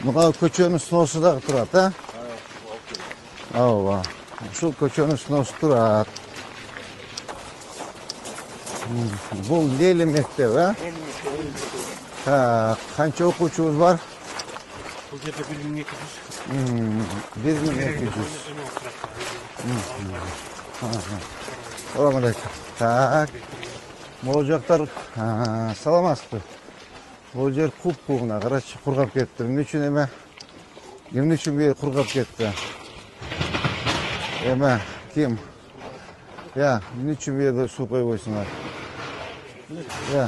Mınav köçönün snosu da turat, ha? Ava. Şu köçönün snosu turat. Bu Leyli mektep, ha? Ha, kança okuçumuz var? Bu yerdə 1200. 1200. Selamünaleyküm. Tak. Molcaklar salamasты. Bu yer kup-kuğuna qarachi qurg'ab ketdi. Nima uchun ema? Nima uchun bu yer qurg'ab ketdi? Ema, kim? Ya, nima uchun bu yerda suv qo'yib qo'ysinlar? Ya.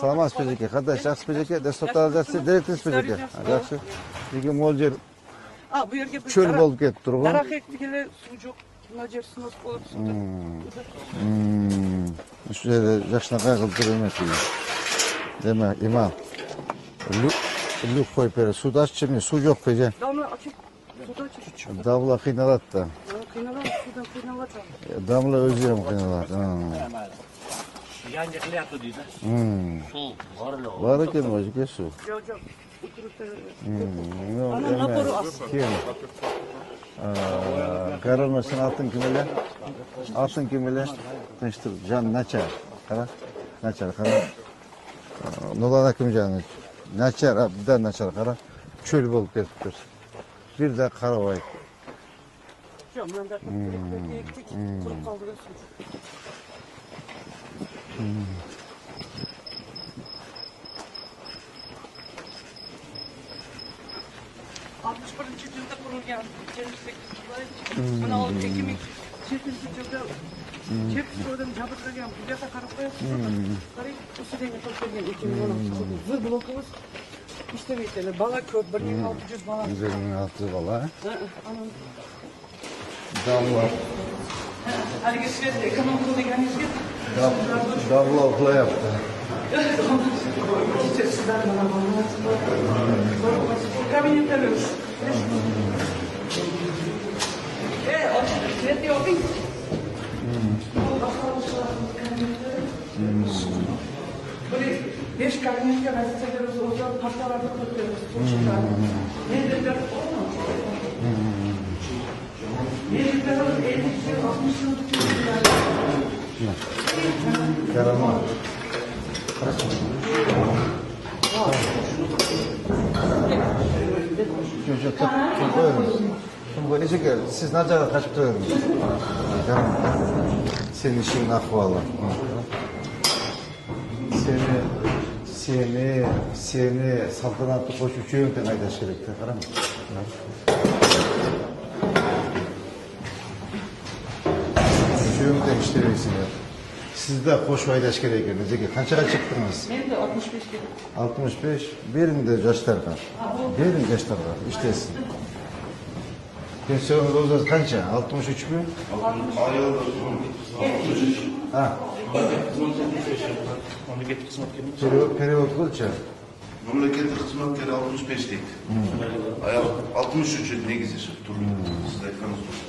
Salamat Pejeke. Qanday yaxshi Pejeke? Dasturlarni direktni Pejeke. Yaxshi. Lekin mo'l Bu yerga cho'l bo'lib ketdi turg'un. Daraxt ekdigilar suv yo'q. Bunlar sinos bo'lib suvda. Shu yerda yaxshinaqa qilib turmaydi. Demak, imom. Luk qo'yib beradi. Suvda ichimi, suv yo'q Peje. Damla açıp suda açıp. Damla qiynaladi. Qiynaladi, sudan qiynaladi. Damla o'zi ham qiynaladi. Yangi qilyapti deydi. Suv borlar. Bor ekan o'ziga suv. Yo'q, yo'q. O'tiribdi. Ana naporu az. Kim? Qaralmasın altın kimile? Altın kimile? Tinchtir. Can nachar. Qara. Nachar qara. Nolana kim canı? Nachar, abdan nachar qara. Cho'l bo'lib ketibdir. Bir de qaravay. Yo'q, menda ektik. Qurib qoldi suv. 61 yılda kurulgan 28 yılda buni olib 2007 yılda Chepskodan jabirlangan bu yerga qarab qo'yasiz. Qarang, ustiga to'plangan 2016 yil blokimiz ishlamaydi. Bala ko'p, 1600 bala. 1600 bala. Ana Damla. haligi svet ekonomik deganingizga Damla uxlayapti. Kabinetimiz. Svet yo'qing. Beş kabinetga vazifaga o'zlar paxtalarni qo'yib Karama. Çocuğu koyuyoruz. Şimdi böyle çeker. Siz ne kadar kaçıp duruyorsunuz? Senin işin ahvalı. Seni saltanatlı koşu üçüyorum da kaydaş gerekti. Karam. Üçüyorum da işleriyorsun ya. Siz de koş kaydaş gerekir. Kaçağa çıktınız? Ben de 65 kilo. 65. Birini de yaşlardan. Birini yaşlardan. İştesin. Pensiyonunuz olacağız kaça? 63 mü? 60. Ha. Periyot kaça? Memleket hizmetkari 65 deydi. Ayak 63 negizi turdu. Siz aytganingiz dұрыс.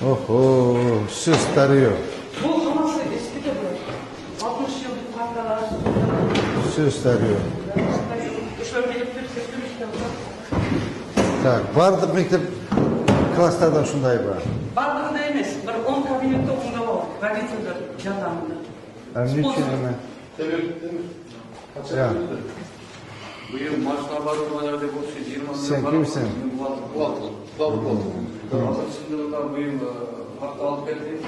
Oho, süs tarıyor. Bu haması eski de bu. 60 yıllık parkalar. Süs tarıyor. Şöyle elektrik sektörü işte. Tak, vardı mektep klaslardan şunday var. Bardığında emes. Bir 10 kabinette okunda var. Raditörler yatağında. Hem niçin hemen? Ya. Bu yıl maçlar var, olaylarda bu 20 Sen kimsin? Bu şimdi da bu yıl hafta alıp geldik.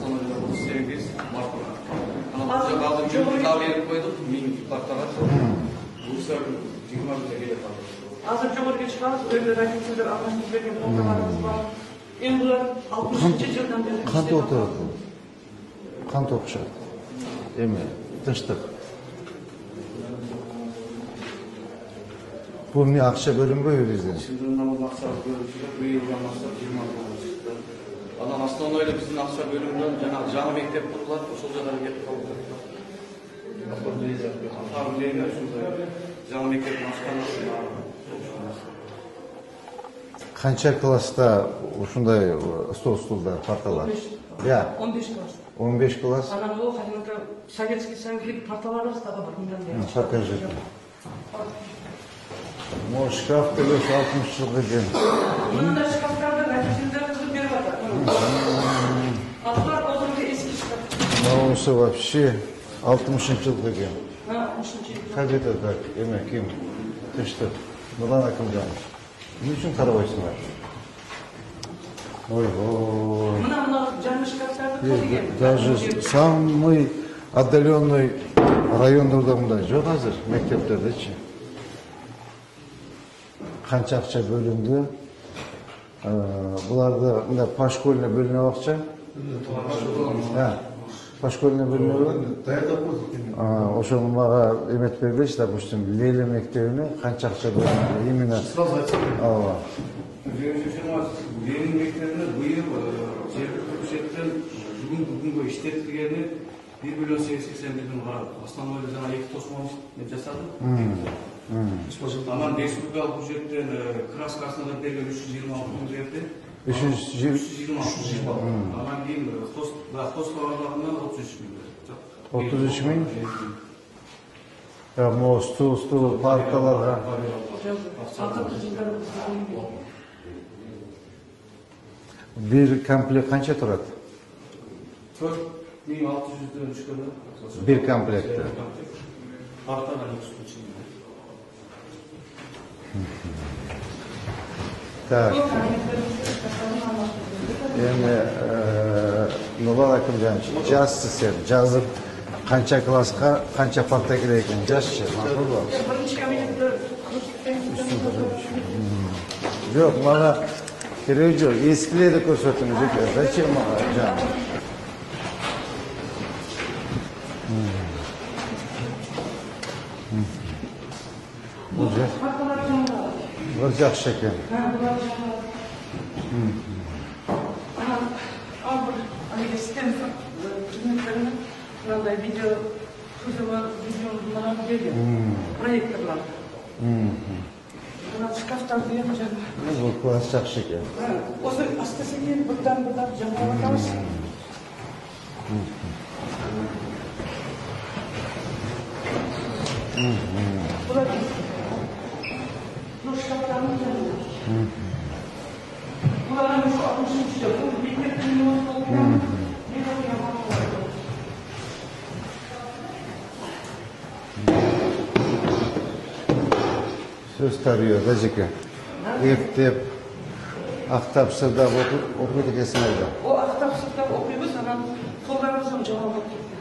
Sonra bu sevgisi maç var. Ama bu kadar cümle koyduk. Min parçalar. Bu sefer 20 bile kaldı. Hazır Cumhurbaşkanı çıkarız. Öyle raditörler anlaştık verdiğim onkalarımız var. En bunlar 60. yıldan beri. Kan oturdu. Kan topçu. Emi, dıştık. Bu ne akşa bölüm böyle bizden. Şimdi namaz maksat görüşüyor. Bu yıldan maksat 20 çıktı. Adam aslında öyle bizim akşa bölümden canı mektep kurdular. Usulcaları getirip kaldı. Tabii değil mi? Canı mektep başkanı. Қанша класста ушундай столдар, парталар? 15 класс. 15 класс. Анан ол кадимки Советский Союз парталарыбыз дагы бар мындан. Покажи. Мо шкаф деле 60 жылга дейин. Мында шкафтарды родительдерибиз берип атат. Алар озурду эски шкаф. Монусу вообще 60 жылга дейин. 60-жыл. Кадеде так, эме ким? Тышты. Нурлан Акимжанов. Эмне үчүн карабайсыңар? Ой, Мына жаңы шкафтарды көрген. даже самый отдаленный райондордо мындай жок азыр мектептердечи. Канча акча бөлүндү? Буларды мындай пашкольный бөлүнө акча? Пашкольный бөлүнө. Ошону мага эмет бербейчи, допустим, Леле мектебине канча акча бөлүндү? Именно Сразу айтсам. ооба. Ленин мектебине быйыл жергиликтүү бюджеттен бүгүнгө иштетилгени 1 миллион 881 бар. Основной жана 2 тосмон жасады. Анан республикалык бюджеттен краскасына берген 326 миң берди. 326. Анан кийин тостоварларынан 33 миң берди. 33 миң? Мо стул паркаларга. Акыркы жылдары бизде Bir komplekt kança turат? 4600'den çıkıyordu. Bir komplekte. Партадан 200 чейин. Так. Эми Нурлан Акимжанович, жазсы сен, жазып канча класска канча парта керек экен жазчы, макулбу? биринчи кабинетте Жок, мага кереги жок, эскилерди көрсөтүңүз экен. Зачем мага жан? Бир жакшы экен. мындай видео мына берген проекторлар. Мына шкафтарды эми жаңы. Бул класс жакшы экен. Осы астасымен бұрдан жаңалап атамыз. Бұлар шкафтарын жаңалап. Бұлардың 60 жыл. Бұл мектептің осы Söz tarıyor Gazike. Eftep, ақтап сырдап оқиды екенсің әлде? O ақтап сырдап оқимыз, анан қолдарымыздың жауап кетті.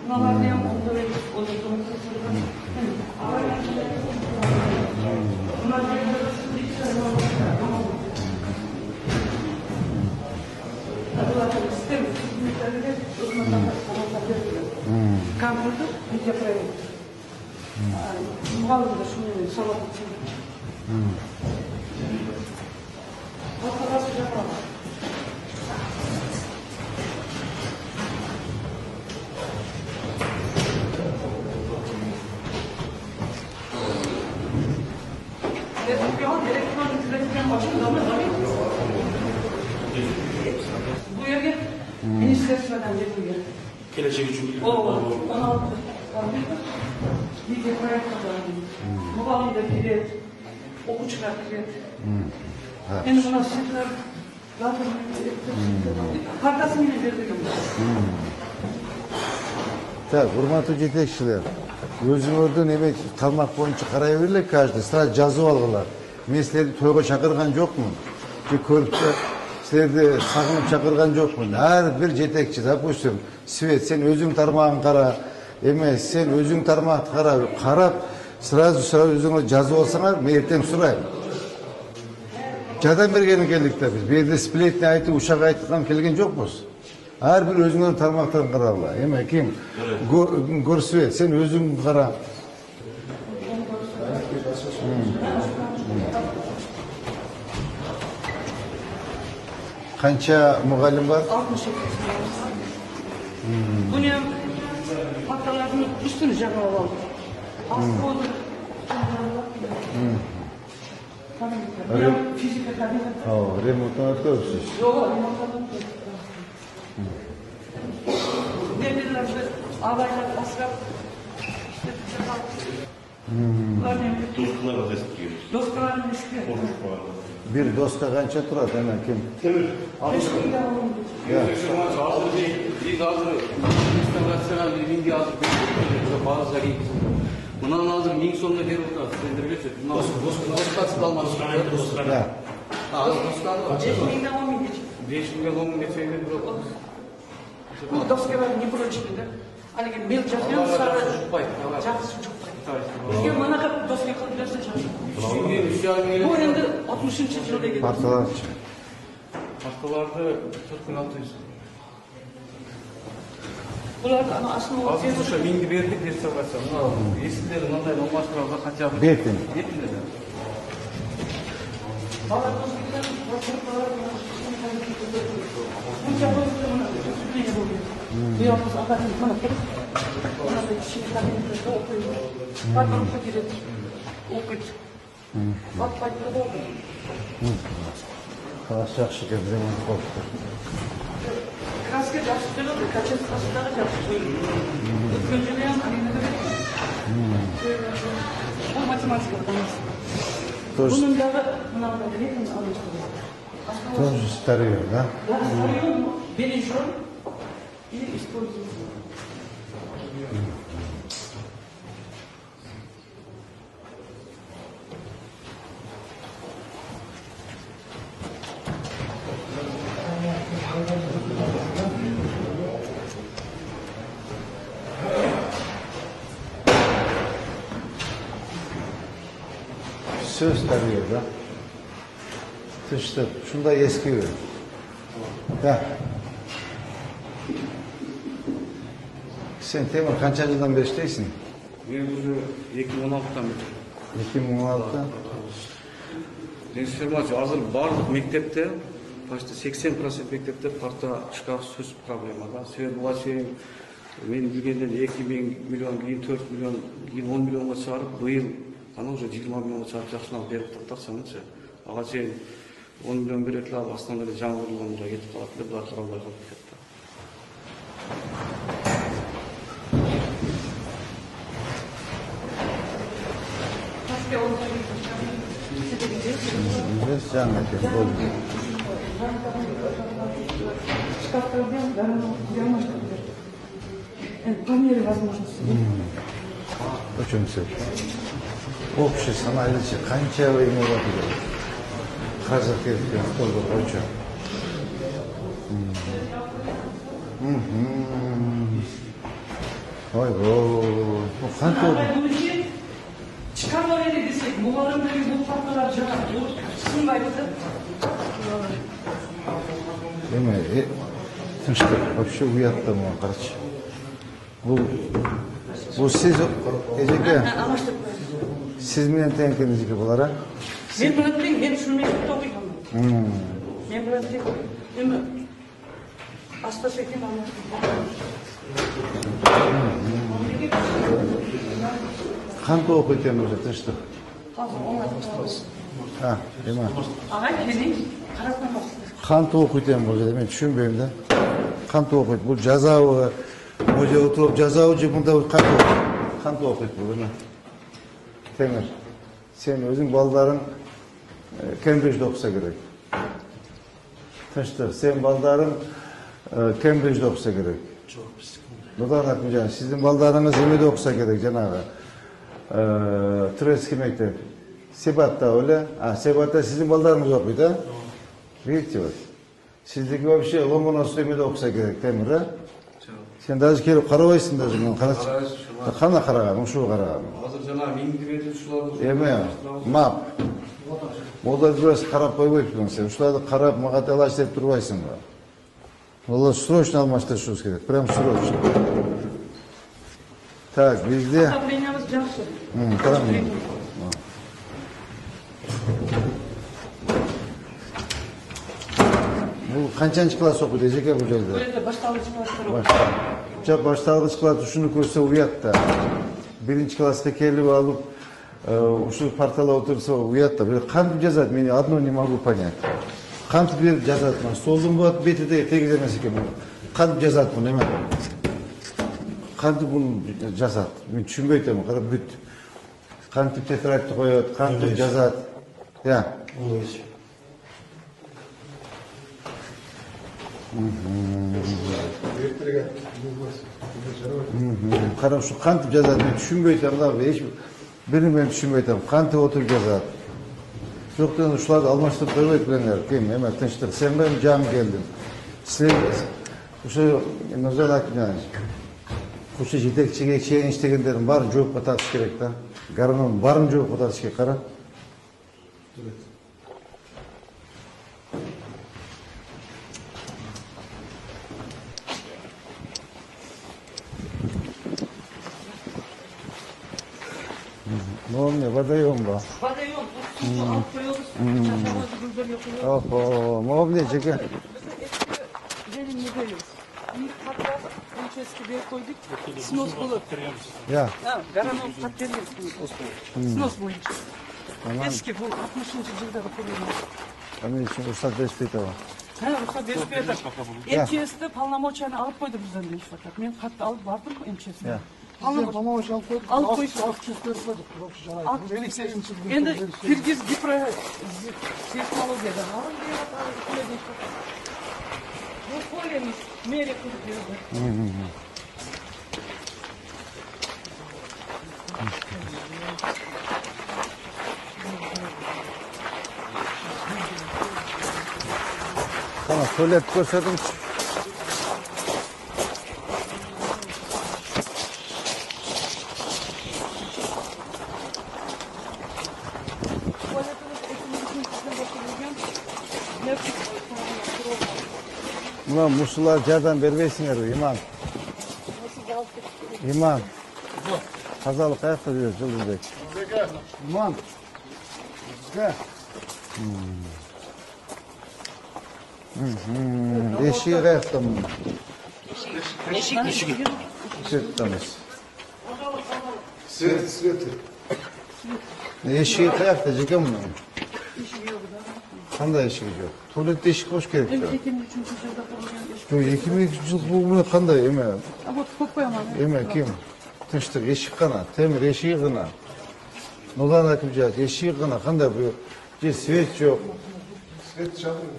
Мыналарды ем қолдар етіп, оны тұрмыстырған. Компьютер, видеопроект. Мұғалымда шынымен сабақ өтсен. Ортағасы жаққан. Bu yerге министерстводан жетуге. Келечек үчүн О, 16 видео проекттар. Мұғалымдар келеді, оқушылар келеді. Енді мына сыйлар партасын бердім. Так, урматтуу жетекчилер, өзүңөрдүн эме тармак боюнча карай берле каждый, сразу жазып алгыла. Мен силерди тойго чакырган жокмун. Же көрүп силерди сагынып чакырган жокмун. Ар бир жетекчи, допустим, Свет, сен өзүң тармагын кара, эмес, сен өзүң тармакты кара, карап, сразу өзүңөр жазып алсаңар, мен эртең сурайм. Жардам берген келдик да биз. Бу жерде сплетни айтып, ушак айткан келген жокпуз. Ар бир өзүңөрдүн тармактарын карагыла. Эме ким? Горсвет, сен өзүң кара. Канча мугалим бар? 62. Буны парталардын үстүн жаңалап алдым. Асты Fizika kabineti. Remontdan ötközsüz. Yok, remontdan demirler ve alaylar asrap işte bize kalktı. Dostlar eski. Dostlarım eski. Bir dosta qancha turadi ana kim? Eski yavrum. Ya. Hazır değil. Biz hazır. İstasyonel bir bilgi hazır. Bazı zari. Bundan hazır ming sonuna geri oturur. Sendirgeçe. Dostlar kalmaz. Ya. Az dostlar var. 5.000'den 10.000 geçti. 5 milyon 10 milyon şeyleri bırakalım. Bu doskalar ne buracıkında? Hani ki mil çakıyor sonra çakısı çok pay. Bizge bana kadar doska kılıyorsa çakıyor. Bu endi 60. yılda geldi. Partalar. Hastalarda 4600. Bunlar ama aslında o Aslında şu mingi verdik restorasyon. Eskilerin onday olmazlarında kaçardı. Bertin. Yetmedi. Valla doskalar rapporlar bu çabukluğuna üstüne oluyor. Bu yalnız adamın bana ona da şimdi kabinette okuyor. Bakın fakir okuyor. Bak da oldu. Qalash yaxshi gap, remont qolibdi. Kraska yaxshi keladi, kachasi kraskalar yaxshi keladi. O'tkinchini ham qaniydi bu matematika emas. Bunun dağı bundan da lekin alıştırıyor. Тоже старый, да? Бережем и используем. Все старый, да? Işte şunda eski ürün. Ya. Sen Temur kaç yıldan beri işteysin? Ben bunu 2016'dan beri. 2016'da. Transformasiya hazır bарлық мектепте почти 80% мектепте парта шкаф сөз проблемада. Себебі бұға шейін мен білгенден 2 миллион, кейін 4 миллион, кейін 10 миллионға шығарып, биыл ана уже 20 миллионға шығарып жақсылап беріп тақтарсаңызшы. Аға шейін 10 миллион беретілі алып астан бері жаңа құрылғанға кетіп қалады деп бұлар тұралдай қалып кетті. Biz canlıdır, oldu. Шкафтардан по мере возможности. Очень все. Общий самолете қанша время olabilir? Hazır kertken olur hocam. Oy bu kanka oldu. Çıkarma öyle desek, muharremleri bu farklılar canım. Bu sınmaydı da. Değil mi? Tınçtık. Вообще uyattım o kardeş. Bu siz Eceke, Anlaştık. siz mi tenkiniz gibi olarak? Ben bıraktım, ben şunu mektup okuyamam. Ben bıraktım. Ama hasta sekim anlaştık. Kanka okuyken öyle tınçtık. Hazır, onlar Ha, değil mi? Ağay kendi karaklamaz. Kantı okuyken böyle ben düşünmüyorum da. Kantı okuyup bu cezavı hoca oturup cezavı cebinde kantı okuyup bu değil mi? Temir. Sen özün baldarın Cambridge'de okusa gerek. Tınçtık. Sen baldarın Cambridge'de okusa gerek. Çok sıkıntı. Neden atmayacaksın? Sizin baldarınız Eme'de okusa gerek Cenab-ı. Türeski mektep. Sebat'ta öyle. Sebat'ta sizin baldarınız okuyor da. Видите вот. Sizdeki вообще Ломоносов Eme'de okusa gerek Temir ha? Sen daha kelip karavaysın da zaman kana karagam, şu karagam. Hazır жаңа минги берді шуларды. Eme, map. Molda biraz karab koyuyorsun sen. Şurada karab mağa telaş edip durvaysın da. Vallahi срочно almashtırışınız gerek. Prям срочно. Так, bizde. Давлениямыз жақсы. Tamam. Bu kaçıncı klas okudu Eceke bu жерде? Böyle başlangıç klasları. Başlangıç klası şunu көрсе uyat da. Birinci klasқа келіп алып, Ушу порталда отырса уятта. Бир кантип жазат, мен одно не могу понять. Кантип бир жазат, столдун болот бетиде тегиз эмес экен. Кантип жазат муну эме? Кантип муну жазат? Мен түшүнбөй атам, кара бүт. Кантип тетрадьты коёт, кантип жазат. Я. Кара ушу кантип жазат, мен түшүнбөй атам да, эч бирин мен түшүнбөй атам. Кантип отуруп жазат? Жоктан ушуларды алмаштырып койбойт белеңер. Ким эме тынчтык. Сен менен жам келдим. Силер ушу Нуржан Акимжанович, ушу жетекчиге чейин иштегендердин баарын жоопко тартыш керек да. Гаранын баарын жоопко тартыш керек, кара. Молне, водоем ба. Водоем, алып коебуз. Чашабызды гүлдөр ёкуyor. Охо, молне жеке. Жерин не беребиз. И катта участке берип койдук. Снос болот. Я. Гаранов кат берген снос боюнча. Эски бул 60-жылдагы курулма. Аны үчүн уруксат беришпейт ага. Рухсат беришпей атат. МЧСти полномочияны алып койду бизден дейишип атат. Мен катты алып бардым МЧСке. Полномочия Алып койду. Енді киргиз гипросейсмологиядан алып деп атат. Бул поле эмес, мэрия кылып берди. Tamam, tuvalet koşardım. Ulan musular cardan vermeysinler imam. İmam. Kazalık ayakta diyor Cıldırbek. İmam. Gel. Eşiği ayakta mı? Eşik. Sırttanız. Свет. Eşiği ayakta çıkıyor mu? Qanday eşik yok? Tuvaletde eşik hoş gerek. 2003 жылда курулган. Yok 2002 жыл bu qanday eme? Вот көп кояман. Eme kim? Tinchlik eşik qana, temir eşiği qana. Nurlan Akimjanović eşiği qana qanday bu? Je svet yok. Свет çalıyor.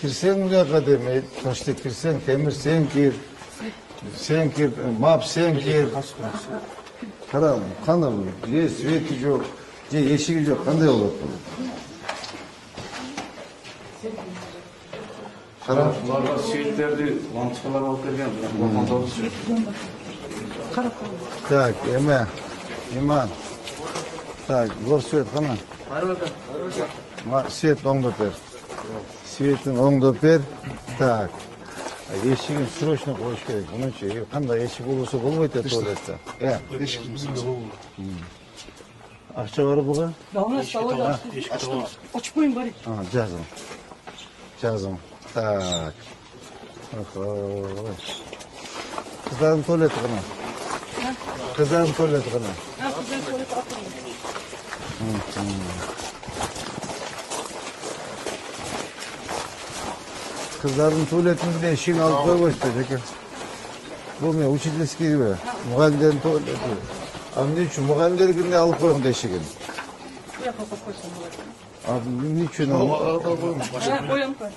Kirsen bu yoqqa demey, toshda kirsen, temir sen kir. Sen kir, map sen kir. Qara, qanday bu? Je sveti yok. Je eşigi yok. Qanday bo'ladi bu? Qara, Bularga suyetlerdi, lampochalar olib kelgan. Qo'rqoqdagi suyet. Qarab qo'y. tak, eme. İman. Tak, gor svet qana. Svet o'ngda ber. Svetin o'ngda ber. Tak. Eşigin srochno qo'yish kerak. Buncha qanday eshik bo'lsa bo'lmaydi tualetda. Eşik bizimde bu. Akça var buga? Davlat salonu açtım. Açıp koyun bari. Ha, cazım. Tak. Oho. Kızların tuvaleti qana. Kızların tuvaleti qana. Ha, kızlar tuvalet atın. Kızların tuvaletini de eşiğini alıp koymuş dedi. Bu ne? Учительский gibi. Muhallerin tuvaleti. Abi niçin? Muhallerin günde alıp koymuş eşiğini. Bu yakal koysun. Abi niçin? Arada koymuş. Ha, koyun koy.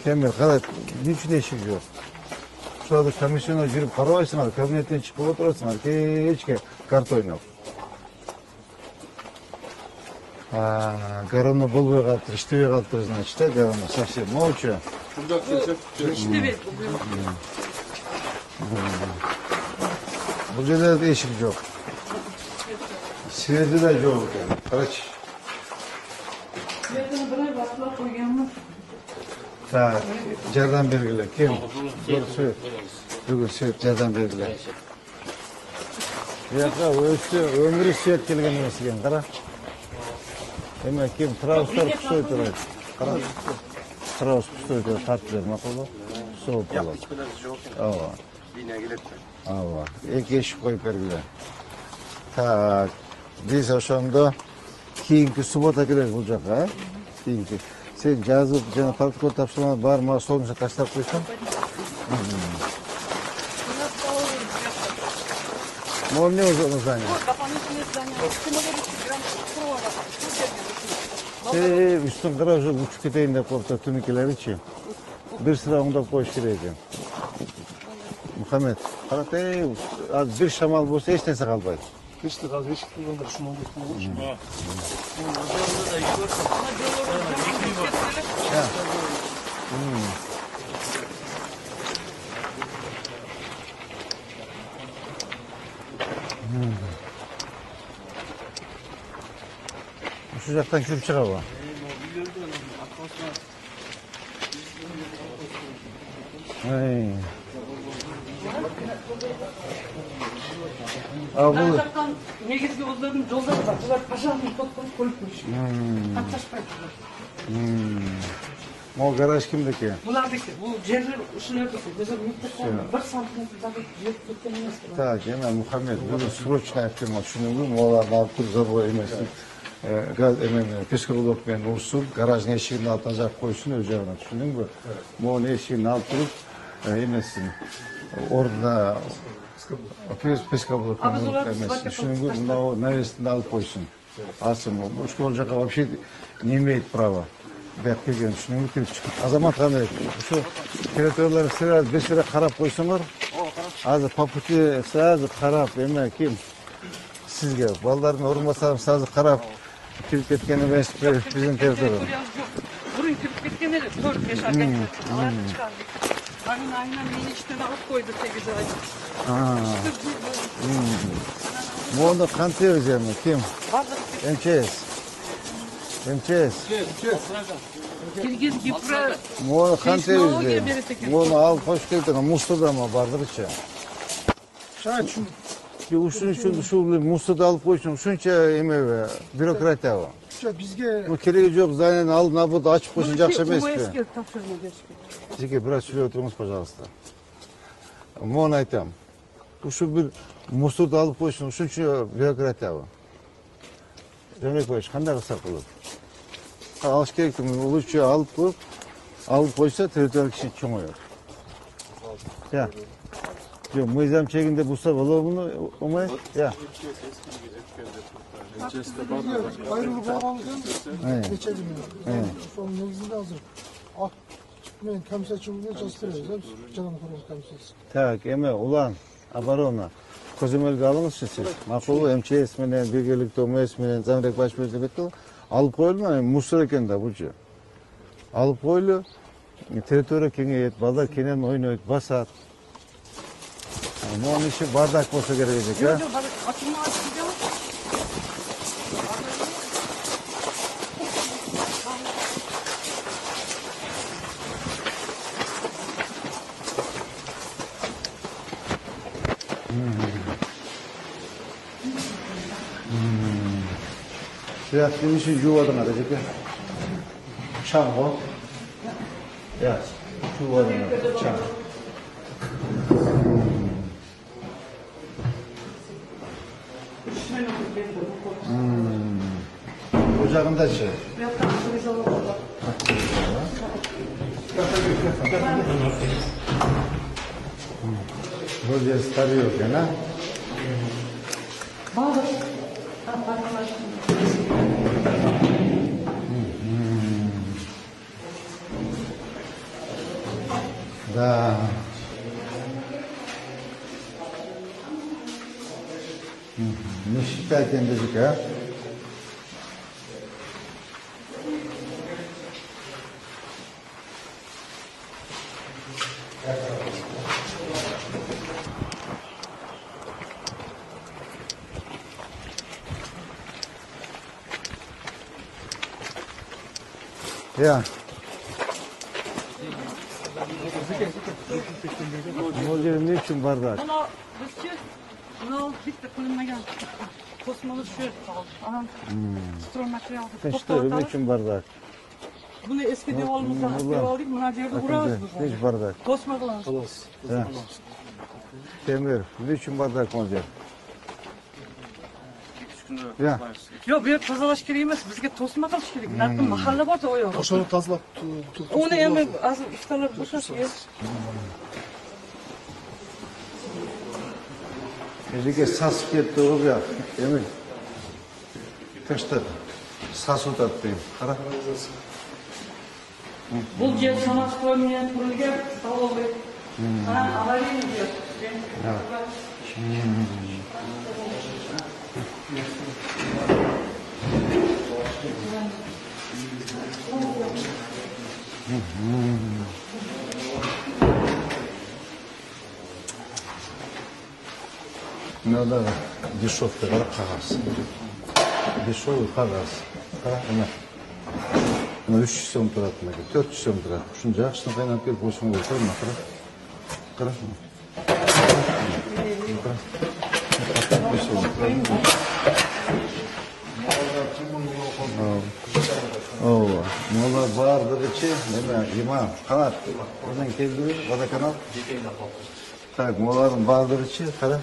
Temir, karat. Niçin eşik yok? Şurada komisyona girip karabaysınlar. Kabinetten çıkıp oturasınlar. Hiç kart oynayıp. Гараны болбой калыптыр, иштебей калыптыр, значит, да, гараны совсем молча. İşte ver. Бул жерлерде эшик жок. Свети да жок экен. Карачы. Светini buraya bastılar koyganmı? Так, жардам бергиле. Ким? Зор свет. Бүгүн свет жардам бергиле. Бияка өмүрү свет келген эмес экен, кара. Эме ким трауустар пустой турат. Кара. Трауус пустой турат, тартып бер, макул. soğuk olur. Ava. Ava. İlk eşik koyup vergiler. Tak. Biz oşanda kiyinki subota gelir bulacak ha. Kiyinki. Sen yazıp jana protokol tapşırma var mı? Sonuçta taşlar koysan. Mol ne uzun uzan ya? Kafanın içine zanıyor. Üstüne de bir gram kuru var. Üstün kırajı uçuk eteğin de kopta tünükeleri için. Bir sıra onda koş gireceğim. Muhammed, karat az bir şamal bulsa hiç neyse kalmaydı. Hiç de gaz, hiç de gaz. Şunu olur. Şu sıcaktan kürüp çıkar bu. Ay. Abi bu Zaten negizgi oğullarının yolları var. Bunlar paşanın toplanıp koyupmuş. Taktaşmaydılar. o garaj kimdeki? Bunlardaki, bu cerrah ışınlardaki. Mesela mutlaka bir santimetre zaten jet tutulmaz. Tak, hemen Muhammed, bunu sroçna yaptım. Şunun bu oğlan altı zabı emesin. Gaz emeğine psikolog ben olsun, garajın eşiğinin altına zap koysun öcağına. Düşündün mü? Bu onun eşiğinin altına emesin. Orada psikolog emesin. Düşündün mü? Bunda o nevesinde alıp koysun. Asım o. Uçku olacak ama bir şey ne imeyip prava. Bekleyen düşündün mü? Azamat kanı. Şu teratörleri sıra bir sıra karap koysunlar. Az paputu sazı karap emek kim? Sizge balların ormasam sazı karap kirip ketken emes bizim teratörü. Burun kırıp bitkenleri 4-5 arkadaşlar. Aynen çıkardık. Aynen beni işte de alıp koydu 8 ay. Bu onda kantı vereceğim kim? MÇS. Kirgiz Gipre. Bu onda kantı Технология vereceğim. берете. Bu onu al hoş geldin. Mustafa ama vardır içe. Şahit şu. Bir uçun şu Mustafa alıp koysun. Şunca emeği bürokratiya var. İşte bizge Bu keregi yok zaten al nabı açıp koysun jakşı emes mi? Eski tapşırma geçti. Zeki biraz şuraya oturunuz pожалуйста. Mon aytam. Bu şu bir Mustafa alıp koysun. Şunca bürokratiya var. Demek koyuş. Kanday kısa kılıp. Alış gerekti mi? Uluçuya alıp koysa territorial kişi çoğuyor. Ya. Yok, mıyzam çekinde bu sabah bunu umay. Ya. ayrılık olmalıyken Evet. geçelim. Evet. Son negizinde hazır. Ah, ben kamsaçımını çalıştırıyoruz. Canım kurum kamsası. Tak, eme ulan. Abarona. Kozumel alınız siz. Makulu MÇS menen, birgelikte OMS menen, zamrek başmözde betul. Alıp koyulma, musur eken de bucu. Alıp koyulu, teritoriya kengeyet, ballar kenen oynayıp basar. Ama onun işi bardak olsa gerekecek ya. Yok açılma açacağım. Süratli işi yuvadan arayacak ya. Çam o. Ya, yuvadan arayacak, çam. Ocağında şey. Böyle sarıyor gene. Да. Не считайте языка. Ya. Modelim ne için bardak? Buna bizce bunu bitti kulübüne geldi. Kosmalı şu kaldı. Aha. Stron materyal. İşte ne için bardak? Bunu eski devalımızdan dev aldık. Buna yerde vurarız biz. Hiç bardak. Tosma kılans. Ha. Temir. Ne için bardak olacak? Ya. Yok bir tozalaş gerek emas. Bizga tosma qilish kerak. Narxi mahalla borda o yoq. Oşanı tazlap, Onu endi azı iftorlar bo'shasiz. Bizga sasib ketdi u ya. Emin. Tashladi. Sasib o'tadi. Qara. Bu yer sanat qo'ymagan qurilgan stolga. Ha, avariya yer. Надо дешевка, qog'oz. Deshov qog'oz. Qara, mana. 300 so'm turadi maka, 400 so'm turadi. Shuni yaxshidan qaynab kelib qo'yishim kerak, mana qara. Qara. Mola bardirchi, nima, imam, qanot. O'zing keldi, vodokanal. Так, molarning bardirchi, qara.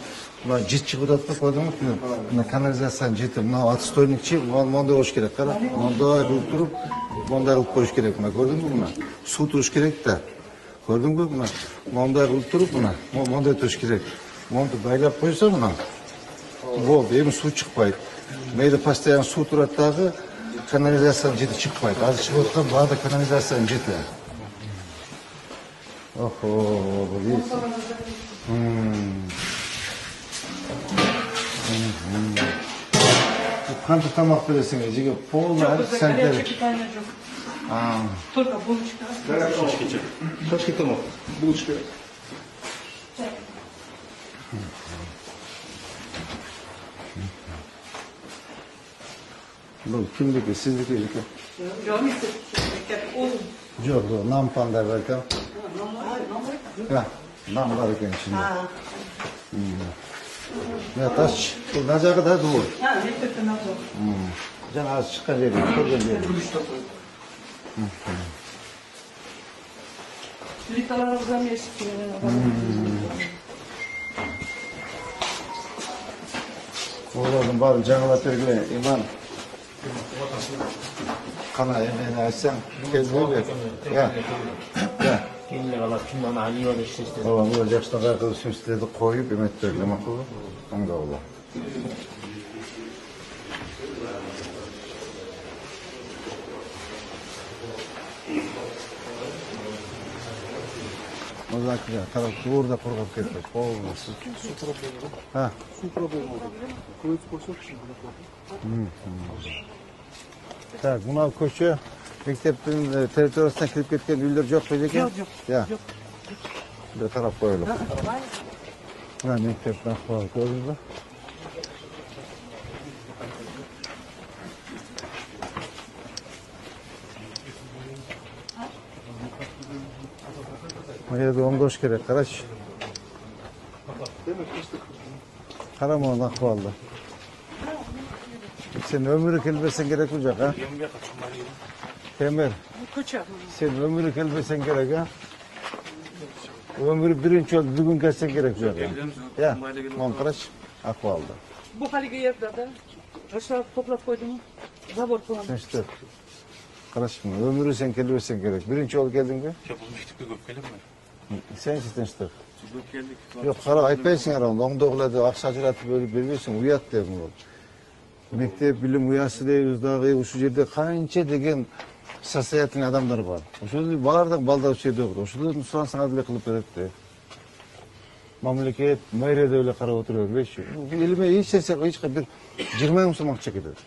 Ular jit chiqib o'tadi, ko'rdingmi? Mana kanalizatsiya jiti, mana отстойникchi, bunday bo'lish kerak, qara. Bunday qilib turib, bunday qilib qo'yish kerak, mana ko'rdingmi buni? Suv turish kerak-da. Ko'rdingmi buni? Bunday qilib turib, bunday turish kerak. Buni baylab qo'ysa buni. Bo'ldi, endi suv chiqmaydi. Mayda постоянно suv turadidagi kanalizatsiya jiti chiqmaydi. Hozir chiqib o'tgan ba'zi kanalizatsiya jiti. Oho, bu qancha tomoq berasing, jiga polni sanitariya. Только булочка. Kaçki tamam. Buluşka. Bu kimniki, sizniki? Yok, oğlum. Yo'q, nam panda ekan. Ya, nam bor ekan içinde. Ya taş, bu nazaga da bu. Ha, mektepte nazar. Jana az chiqqan yeri, ko'rgan yeri. Plitalarımızdan eski. Oğlum bari canıma tergile, iman. Kana emeğini açsan, gezmeyi ver. Ya, ya. Kendi kalap şundan alıyor işte. Babam böyle yaşta arkadaşım istedi koyup emek tergileme kulu. Onu da ola. Muzakir, taraf doğru da kurulup gitti. Olmasın. Su problemi. Ha. Su problemi oldu. Koyup koysak şimdi. Так, buna koşu mektepten teritoriyasına kirip ketken üyler yok mu ekan? Yok. Ya. Bir taraf koyalım. Ha, mektepten koyalım. Gördünüz mü? Bu yerde 15 kere karaç. Karama onu akvallı. Sen ömrü kelbesen gerek olacak ha? Temir, Koça. sen ömrü kelbesen gerek ha? Ömrü birinci oldu, bugün gelsen gerek olacak ha? Ya, Monkaraç akvallı. Bu halde yerde de aşağı toplap koydum. Zabor falan. İşte, karışma, ömrü sen kelbesen gerek. Birinci ol geldin mi? Ya bu mektepte köp gelip mi? Sen işte. Çocuk geldik. Yok, kara aytpaysın herhalde. Onu doğuladı, aksaçıratı böyle veriyorsun, uyat dedim o. Mektep bilim uyası deyimiz dağı, şu yerde kança degen sasayatın adamlar var. Şu bağırdık balda şeyde olur. Şu soğansın adıyla kılıp veretti. Mamleket, mayrede öyle kara oturuyor. Beş. Elime hiç sesler, hiç bir 20 Müslüman çekilir.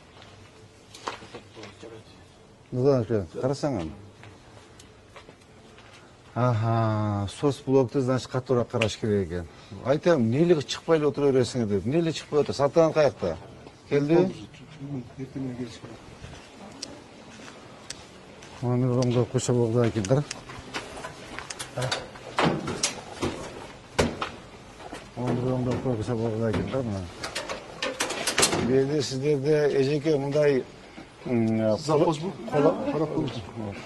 Neden öyle? Karasana mı? Aha, sos blokta значит katora karaş gerek ekan. Aytam, neyle çıkpayla oturuyorsun dedi. Neyle çıkpay otur? Satan kayakta. Geldi. Ertemine gelsin. Onu romda koşa boldu ekan, qara. Onu romda koşa boldu ekan, qara. Bu yerda sizlarda ejeke bunday Завхоз bu.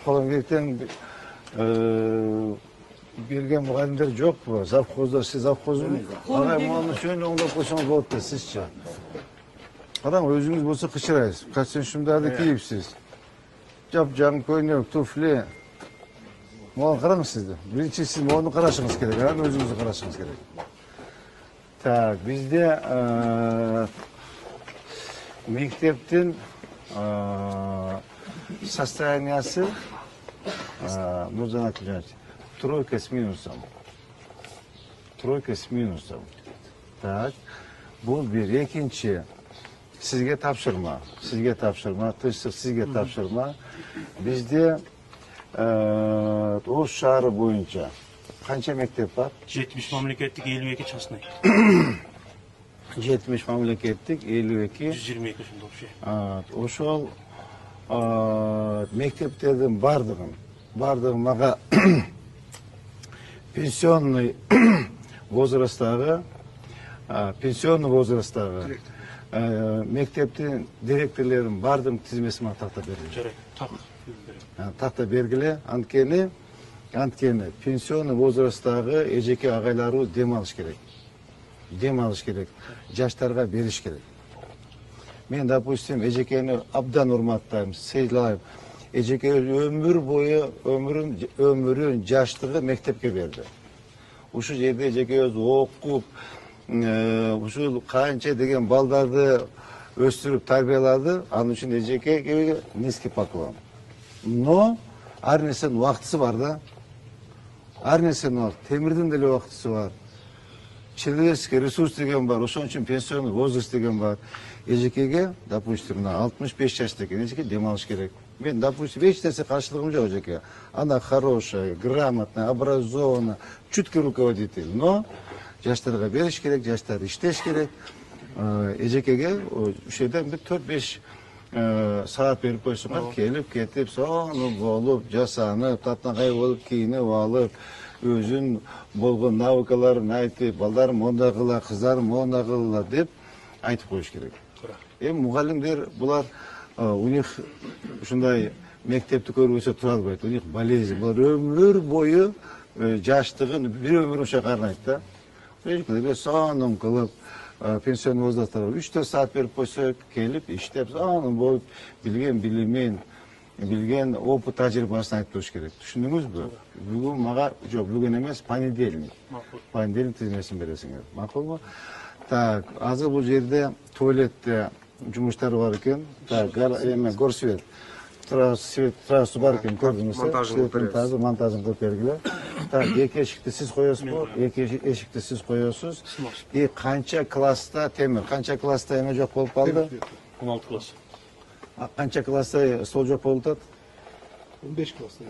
Қоламбектен берген мұғалімдер жоқ па? Завхоздар, сіз завхоз ба? Ағай, мұны шөйін оңдап қойсаңыз болады да, сізші. Қараң, өзіңіз болса қышырайсыз. Костюмдарды киіпсіз. Жап-жаң көйнек, туфли. Маған қараңыз сізді. Бірінші сіз оны қарашыңыз керек, өзіңізді қарашыңыз керек. Так, бізде мектептің состояниясы Нұржан Акылжанович, тройка с минусом. Тройка с минусом. Так, бұл бір. Екінші, сізге тапшырма. Тышсық сізге тапшырма. Бізде Ош шары бойынша қанша мектеп бар? 70 мемлекеттік, 52 частный. 70 мемлекеттік, 52. 122 шында вообще. Ошол мектептердің бардығын маға пенсионный возрастағы мектептің директорлерін бардым тізмесі ма тақта бергілі. Жарай, Тақта бергілі, анткені пенсионный возрастағы ежеке ағайлары демалыш керек. Жаштарға беріш керек. Мен, допустим, ежекені абдан урматтаймын, сыйлайым. Ежеке өмір бойы өмірін жаштығы мектепке берді. Ушу жерде ежеке өз оқып, ушу қанша деген балдарды өстіріп тарбиялады, анын үшін ежеке низкий поклон. Но ар нерсенин убактысы бар да. Темирдин деле убактысы бар. Человеческий ресурс деген бар, ошон үчүн пенсионный возраст деген бар. Ежекеге, допустим, 65 жаштагы ежеке демалыш керек. Мен, допустим, эч нерсе каршылыгым жок ежеке. Она хорошая, грамотная, образованная, чуткий руководитель. Но жаштарга бериш керек, жаштар иштеш керек. Ежекеге ушерден бир 4-5 саат берип койсоңор, келип кетип, сонун болуп, жасанып, татнагай болуп, кийинип алып, өзүн болгон навыкаларын айтып, балдарым мондай кыла, кыздарым мондай кыла деп айтып коюш керек. Эми мугалимдер булар у них ушундай мектепти көрбөсө тура албайт. У них болезнь. Булар өмүр бою жаштыгын бир өмүр ошо карнайт да. Сонун кылып пенсионный возрастта 3-4 саат берип койсо, келип иштеп, сонун болуп, билген билимин, билген опыт тажрыйбасын айтып туруш керек. Түшүндүңүзбү? Бүгүн мага жок, бүгүн эмес, понедельник. Понедельник тизмесин бересиңер. Макулбу? Так, азыр бул жерде туалетте жумуштар бар экен. Так, горсвет. Трассы бар экен, көрдүңүз. Монтажын кылып бергиле. Так, эки эшикти сиз коесузбу? Эки эшикти сиз коесуз. И канча класста темир, канча класста эме жок болуп калды? 16 класс. Канча класста стол жок болуп атат? 15 класста.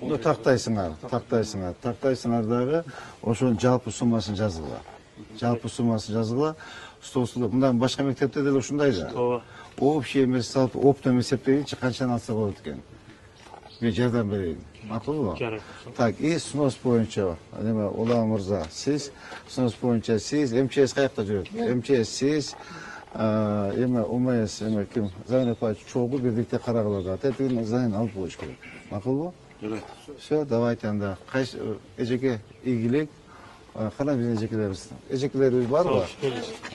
Ну, тактайсыңар дагы ошонун жалпы суммасын жазгыла. Столсузда. Мындан башка мектепте деле ушундай да. Общий эмес салып, оптом эсептегенче канчаны алса болот экен. Мен жардам берейин. Макулбу? Так, и снос боюнча, неме, Улан мырза, сиз снос боюнча сиз МЧС каякта жүрөт? МЧС сиз эме УМС эме ким? Зайын апай чогуу бирдикте карагыла да. Тетигин зайын алып коюш керек. Макулбу? Все, давайте анда. Кайсы эжеке ийгилик. Кана биздин эжекелерибиз. Эжекелерибиз барбы?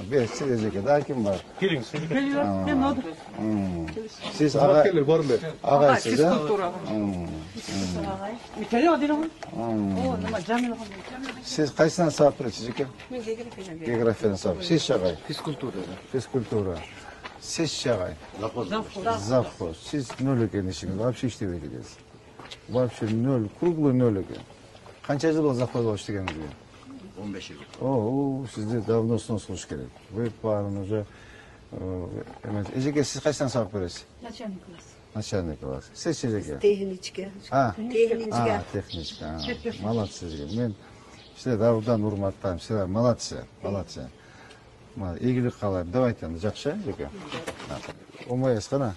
Беш, сиз эжеке, да ким бар? Келиңиз. Мен одыр. Сиз агай агайсыз, да? Митали одырмын. О, нема жамил кандай. Сиз кайсынан сабак бересиз эжеке? Мен географиядан берем. Географиядан сабак. Сиз агай? Физкультура. Сиз агай? Завхоз. Сиз нөл экен ишиңиз, вообще иштебейт экенсиз. Вообще нөл, круглый нөл экен. Канча жыл завхоз болуп иштегениңизге? 15 жыл. О, сизде давно снос кылыш керек. Вы баарын уже эжеке, сиз кайсынан сабак бересиз? Начальник класс. Сиз эжеке? Техничка. Техничка. Молодцы эжеке. Мен сизди абдан урматтайм. Силер молодцы. Ийгилик каалайм. Давайте анда жакшы эжеке. ОМС кана?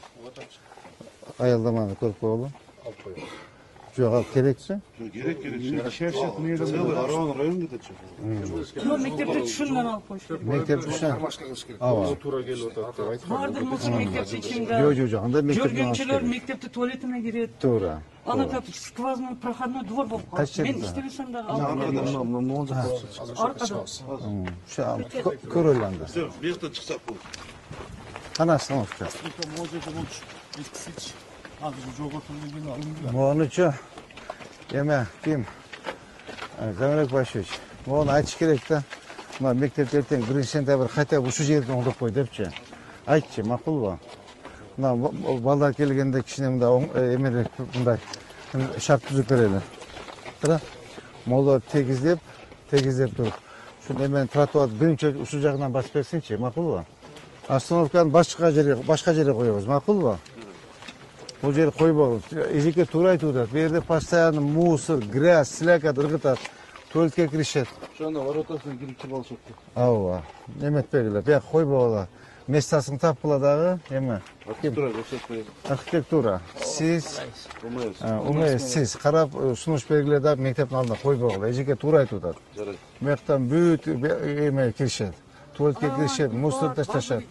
Аялдаманы көрүп коелу. Жоқ, ал керексі? Gerek. Целый Араван район кетет. Но мектепте түшүнмөн алып коюш. Мектеп үшін? Ава. Бардыр мусор мектепте ичинде. Жоқ, анда мектеп Жүргүнчүлөр мектепте туалетине кирет. Тура. Ана как сквозной проходной двор болуп калат. Қай Мен жерде? иштебесем дагы алып аркада. Көрөл анда. Все, вместо çıksak bu. Қана остановка. Моғанычы, еме, кім? Замирек Башевич, моғаны айтыш керек та. Мына мектеп ертең 1-сентябрь хотя бы ушу жерден оңдап қой депші. Айтшы, мақұл ба? Мына балдар келгенде кішіне емелік бұндай шарт түзіп берелі. Тұра, молдар тегіздеп тұрып. Шын емен тротуарды бірінші ушу жағынан басып берсенші, мақұл ба? Остановканы башқа жерге қойыңыз, мақұл ба? Бұл жер қойбау. Ежеке тура айтуда. Берде постоянно мусор, грязь, слякат, ырғытат. Туалетке кірішет. Şanda varotasına girip çıkmalı soktu. Ауа. Немет бегілі. Бек қойбаула. Местасын тапқыладағы, еме. Архитектура. Сіз, сіз қарап, сұныш белгілерді мектептің алдына қойбаула. Ежеке тура айтуда. Мектептен бүт еме кірішет. Туалетке кірішет, мусор ташташет.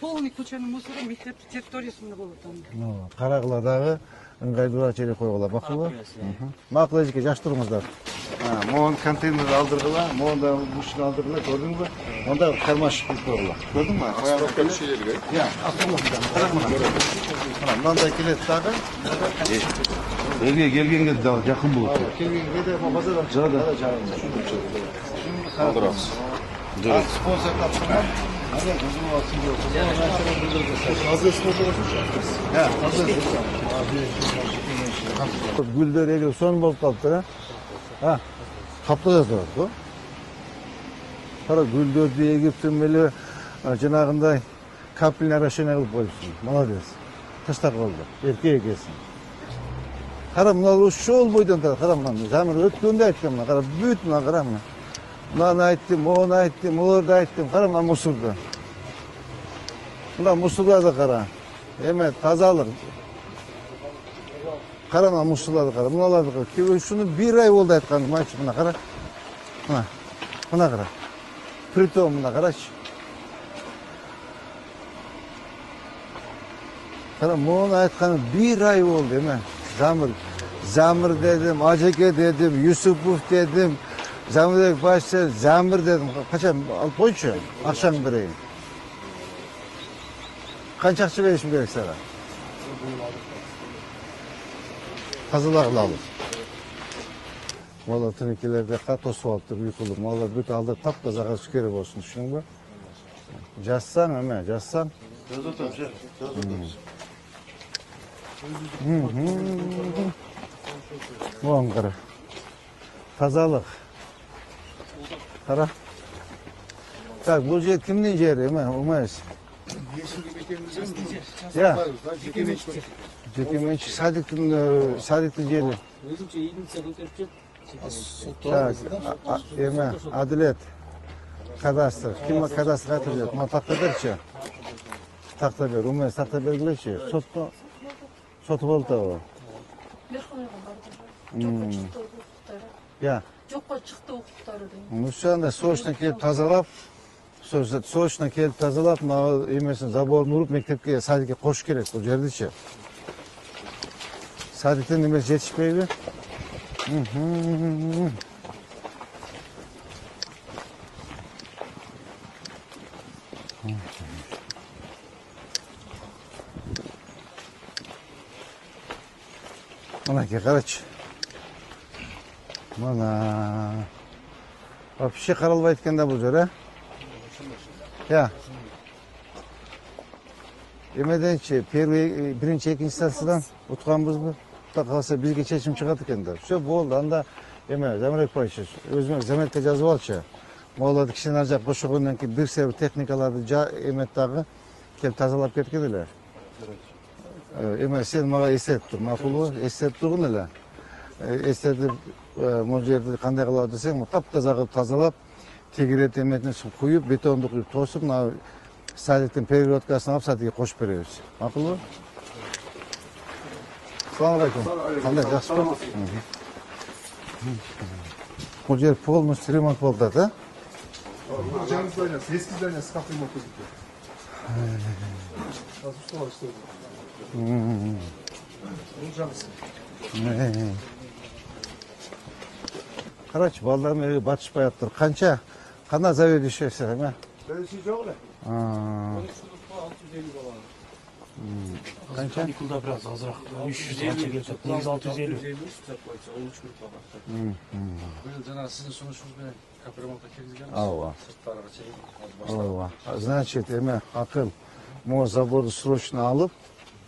Полный кучаның мусоры мектеп территориясында болот анда. Қарағыладағы ыңғайлыра жерге қойғыла. Мақұлы? Мақұл ежеке, жаш тұрыңыздар. Моғын контейнер алдырғыла, моғын да мұшын алдырғыла, көрдің бі? Онда қармашық бұл қойғыла. Көрдің ба? Я, мынандай келеді дағы. Elge gelgenge de yakın bulur. Келгенге де базардан шығады. Спонсор тапсырған. Гүлдер егер сон болып қалыпты, қаптыға тұрады ғой. Қара гүлдерді егіп түмелі жаңағындай капельный орошение қылып қойыпсың. Молодец. Тастақ қалды. Ерке екесің. Қара мынау шол бойдан тұрады. Қара мынау. Замыр өткенде айтқан мына. Қара бүт мына қара мына. Мынаны айттым, оны айттым, оларды айттым. Қара мына мұсырды. Мына мұсырларды қара. Еме тазалыр. Қара мына мұсырларды қара. Мыналарды қара. Шуны бір ай болды айтқаным. Мальчик мына қара. Мына қара. Притом мына қарашы. Қара мұны айтқаным бір ай болды. Еме Замыр дедім, Ажеке дедім, Юсупов дедім. Замирек Башевич, Замир дедім. Қашан алып қойшы, ақшаң берейін. Қанша ақша берішім керек саған? Тазалағыл алып. Малар түнекелерде қат осып алып тұр, ұйқылы. Малар бүт алды тап-тазаға сүкері болсын, түсінің бі? Жазсаң, әме, жазсаң. Оған қара. Тазалық. Қара. Так, бұл жер кімнен жері, әме, ұмайыз? Я. Жекеменшік садиктің жері. Так, әме, әділет. Кадастр. Кім кадастр қайтып жет? Ма тақта берші. Тақта бер, ұмайыз тақта бергілеші. Соты болды о. Я. Жоққа шықты оқуқтары дейм. Мұшанда срочно келіп тазалап, мына емесін заборын ұрып мектепке, садикке қош керек, бұл жерді ше. Садиктен емес жетішпейді. Мынаке қарашы. Мына. Вообще қаралбай еткенде бұл жер, ә? Я. Емеденші, бірінші, екінші станциядан ұтқанбыз бұл. Қаласа бізге шешім шығады екенде. Все болды, анда еме, Замирек Башевич, өзіме заметке жазып алшы. Молады кішен аржақ қошығынан кейін бір сәбір техникаларды еметтағы келіп тазалап кеткенілер. Еме, сен маға естетіп тұр, мақұлы, естетіп тұрғын әлі. Естетіп, мұл жерді қандай қылады десең, тап-таза қылып тазалап, тегерет еметіне құйып, бетонды құйып тосып, садиктің перегородкасын алып садикке қошып береміз. Мақұлы? Assalomu alaykum. Qanday, yaxshimi? Bu yer полностью ремонт bo'ldi, da? Canım söyle, eski söyle, sıkıntı yok gözüküyor. Nasıl usta işte. Olacaksın. Qarach, bolalarım evi batishmayapti. Qanday zarar yeyishsa, nima? Ben şey yok lan. Qancha? Yıkılda biraz azırak. 300 anca gelse. 650. Жана сиздин сунушуңуз менен капремонтко киргизген. Ава. Сырттарга чейин. Ова. Значит, эме акыл. Мо заборду срочно алып,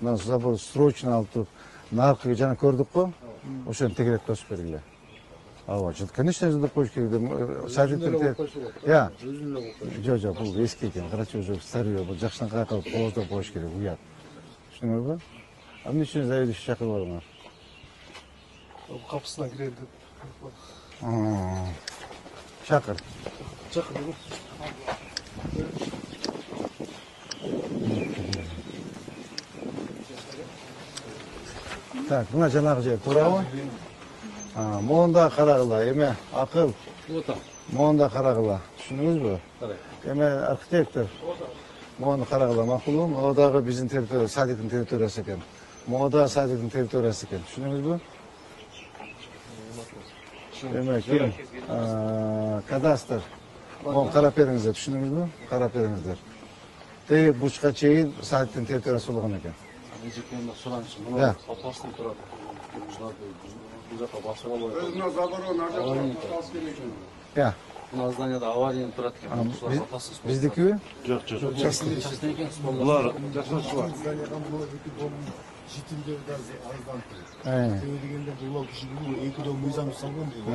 мына заборду срочно алып туруп, наркы жана көрдүк го. Ошону тегерек тосуп бергиле. Ава, конечно, жындап коюш керек. Садиктер. Я. Жок, бул эски экен. Карачы уже старый, бул жакшыдан кайкалып кооздоп коюш керек, уят. Түшүндүңүзбү? А эмне үчүн заведующий чакырбадыңар? Kapısına girelim. Чакыр. Çakır. Так, мына жанагы жер туурабы? Моунда карагыла, эме акыл. Моунда карагыла. Түшүндүңүзбү? Эме архитектор. Моунду карагыла, макулбу? Могу дагы биздин территория, садиктин территориясы экен. Могу дагы садиктин территориясы экен. Түшүндүңүзбү? Эме ким? Кадастр. Могу карап бериңиздер, түшүндүңүзбү? Карап бериңиздер. Теги бучка чейин садиктин территориясы болгон экен. Эжекемде суранчы. Да. Мына опасный турат. Бул жака басып албай. Özüne zabarı nerede? Askeri için. Я. Мына зданияда авария турат экен. Ушулар апасыз. Биздикиби? Yok yok. Частный экен. Bunlar Zdanиядан было эки дом жителдер даже аздан тұрды. Дегенде бұл киши бұл эки дом мыйзам салган дейт.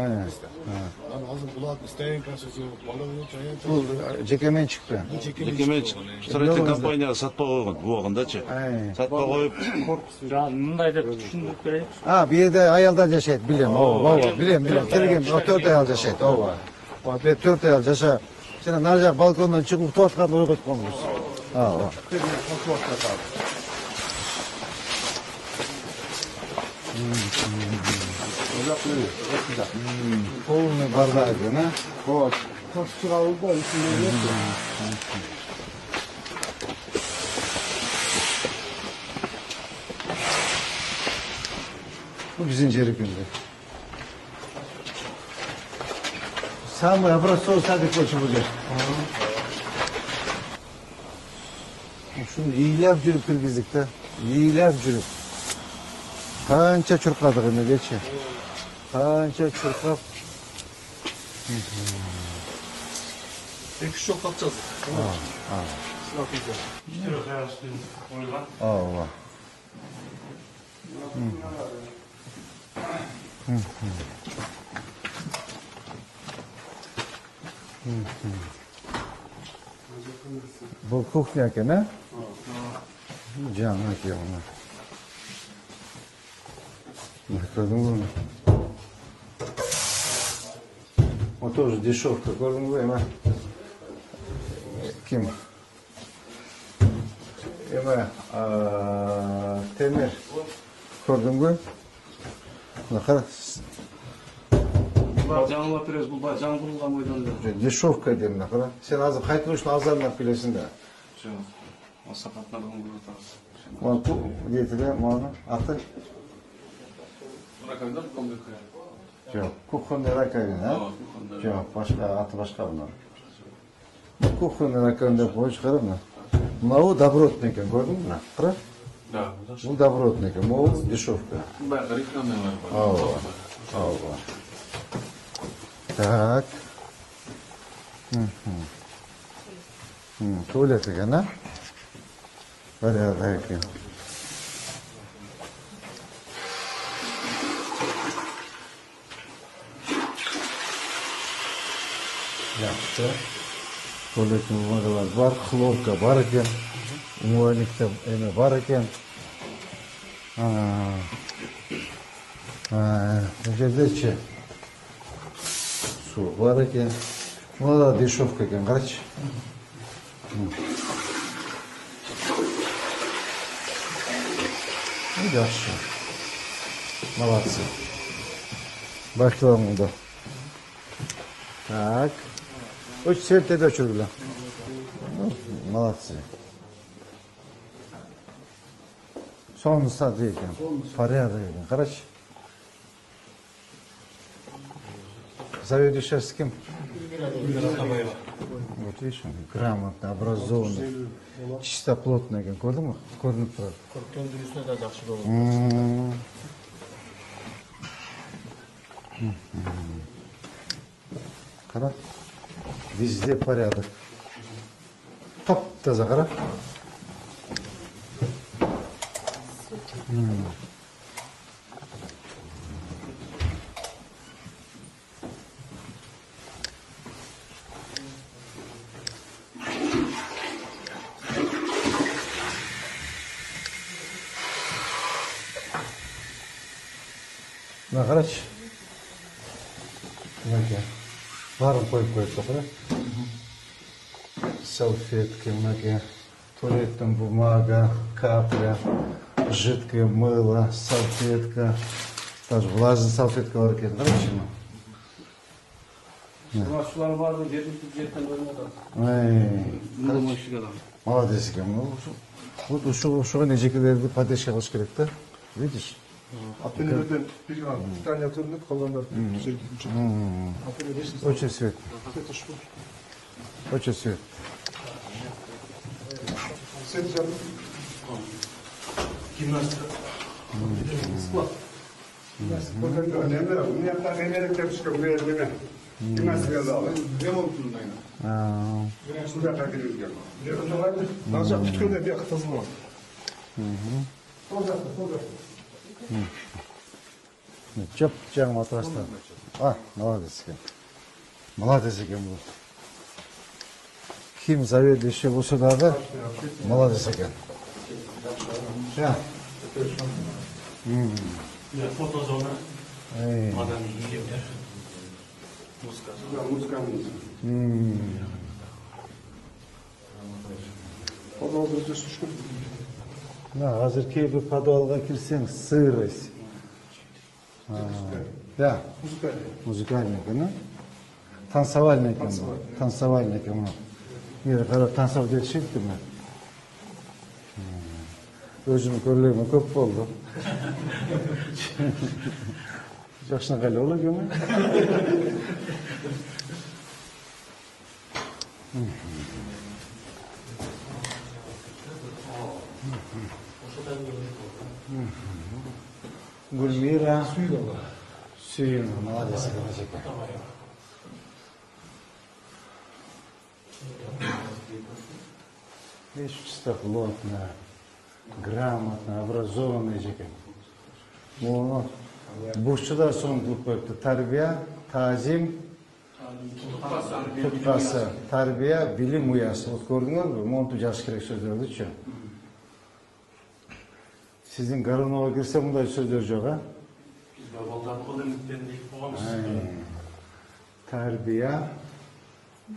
Анан азыр булат стоянкасы жок, бала менен чаян. Бул жеке менчикпи? Жекемен строительный компания сатпай койгон убагындачы. Сатпай коюп мындай деп түшүндүрүп берейин. Бу жерде аялдар жашайт, билем. Ооба, билем. Келген 4 аял жашайт, ооба. Бу 4 аял жаша. Жана нар жак балкондон чыгып утуп атканда ойготуп коңуз. Ооба. Полный бардак экен, а? Вот. Koştur aldı da üstünde yok. Bu bizim жерибизде. Самый образцовый садик болчу бул жер. Ушуну ыйлап жүрүп киргиздик да. Ыйлап жүрүп. Канча чуркадык эми кече. Канча чуркап. Эки үч жол тапчаз. Ооба. Бул кухня экен, а? Жаңы экен. Көрдүңбү? Вот тоже дешевка, көрдүңбү эме? Ким? Эме темир. Көрдүңбү? Мына кара. Жаңылап беребиз, бул баягы жаңы курулган бойдон. Дешевка дейм мына кара. Сен азыр кайтуу үчүн арзандап келесиң да. Жок. Сапаттардан курулуп атабыз. Мына детиде мына аты Раковина комнатка. Жоқ, кухонный раковина, а? Жоқ, башка, аты башка мына. Кухонный раковина деп коюш кара мына. Мынау добротный экен, көрдүңбү мына? Кара. Да, Бул добротный экен, могу дешевка. баягы рекламный бар. Ооба. Ооба. Так. Туалет экен, а? Порядок экен. Yaxşı. Tualetin umadalar var, xlorka var ekan, umuvaylikda emi var ekan. Bu yerdachi suv var ekan. Bunda deshevka ekan, qarachi. Yaxshi. Молодцы. Başlayalım da. Так. Очень светлый дочь была. Молодцы. Sonrası değil yani. Paraya da yani. Хорошо. Заведующий кем? Вот видишь, он грамотно, образованный, чистоплотный. Көрдің ме? Көрініп тұрады. Көндірісіне де жақсы болады. Қара. Везде порядок. Тап-таза қара. Мына қарашы. Мынаке. Барын қойып қойыпты қара. Салфетки, мынаке. Туалеттің бумага, капля, жидкое мыло, салфетка. Даже влажный салфетка бар екен. Қарашы мына. Шулар барды жергілікті бюджеттен бөлініп отырады. Молодец екен. Вот ушуға не жекелерді поддержка қылыш керек та. Видишь? Апеллерден питание көрінеді, қалғандар жергілікті. Очень свет. Очень свет. Сен жаным. Гимнастика. Чоп жаңа матрастан. Молодец екен. Молодец екен бұл. Хим заведующий болса дағы молодец екен. Фотозона. Адам иемдер. Музыка. Қазір кейбір подвалға кірсең сырость. Да. Музыкальный екен. Танцевальный екен бұл. Танцевальный екен. Мені қарап танцевать етшейді ме? Өзім көрлеріме көп болды. Жақшына қайлы ола көме? Гульмира. Сүйін. Молодец. Видишь, чисто плотно, грамотно, образованный екен. Бушчыда соңдылып қойыпты. Тарбия, тазим, тұтқасы. Тарбия, білім ұясы. Вот көрдіңіз бе? Монту жаш керек сөздерді че? Сіздің Горунова кірсе мұндай сөздер жоқ, а? Тарбия,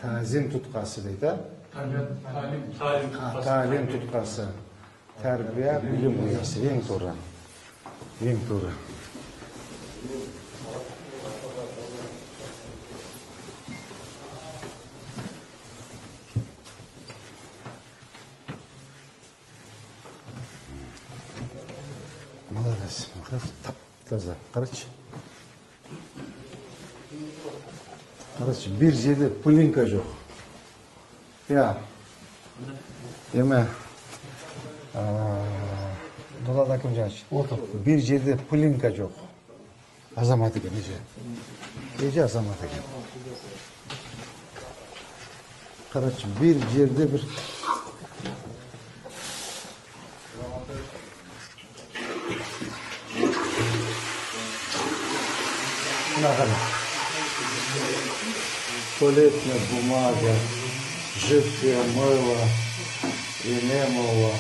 тазим тұтқасы дейді, Талим тұтқасы. Тәрбия, білім ұясы. Ең тура. Ең тура. Молодец. Таза. Қарашы. Қарашы, бір жерде пылинка жоқ. Я. Еме. Нұрада кім жаңшы? Bir жерде пылинка жоқ. Азамат екен, еже азамат екен. Қарашы, bir жерде бір... Мына қара. Туалетная бумага, жидкое мыло, инемово,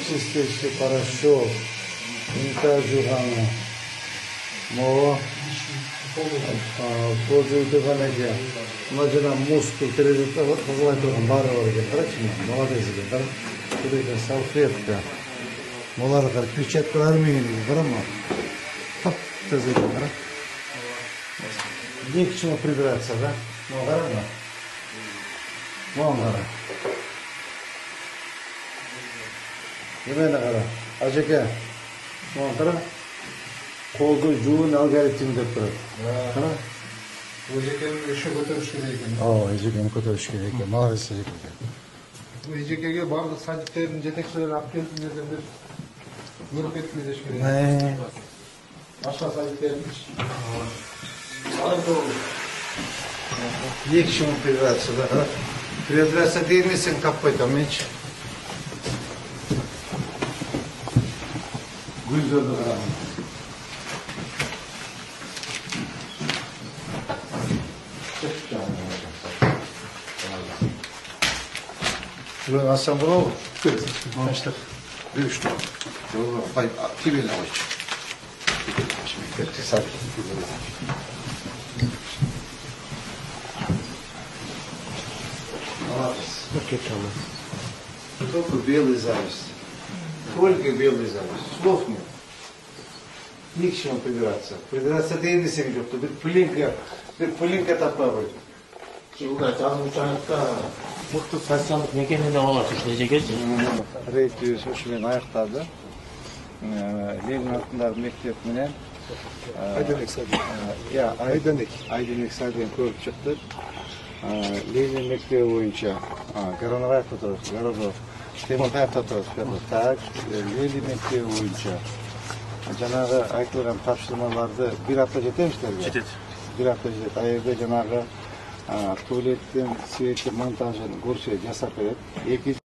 чистящий порошок, унитаз-жуғаны, мола, пользуйтыған екен. Мына жаңа мускул терезетті қызылай тұрған бары бар екен. Қарашы, молодец екен. Салфетка. Molar kar перчаткалар менен карама. Тап таза экен, кара. Не к чему придраться, да? Ну, карама. Вон кара. Немени кара. Ажеке. Вон кара. Колду жуун алгоритм деп турат. Кара. Ежекені еще көтеріш керек екен. Ежекени көтөрүш керек экен. Молодец эжеке. Ежекеге барлық садиктердің жетекшілері алып келіп мына көріп кетті деш керек. Башқа садиктердің Не к чему придраться, да? Придраться деймесең таппай там менчи. Гүлдөрдү караган. Şuraya alsam bunu olur. Başlık. Bir üç tane. Hayır, tibiyle aç. Şimdi sakin. Только белый зависть. Только белый зависть. Слов нет. Ни к чему придираться. Придираться ты не сам жопты. Bir pılınka tapar. Жылда жазуучаныкка мыкты социалдык мекемеде болот эжекечи. Рейд ушумен аяктады. Ленин атындагы мектеп менен Айденек садик. Айденек садигин көрүп чыктык. Ленин мектеби боюнча Горонгаевда турат, Городов. Темуртаевда турат. Так, Ленин мектеби боюнча жанагы айтылган тапшырмаларды бир апта жетемиштерби? Жетет. Bir hafta жетет. Айерде жанагы туалеттин свети монтажын көрсө жасап берет.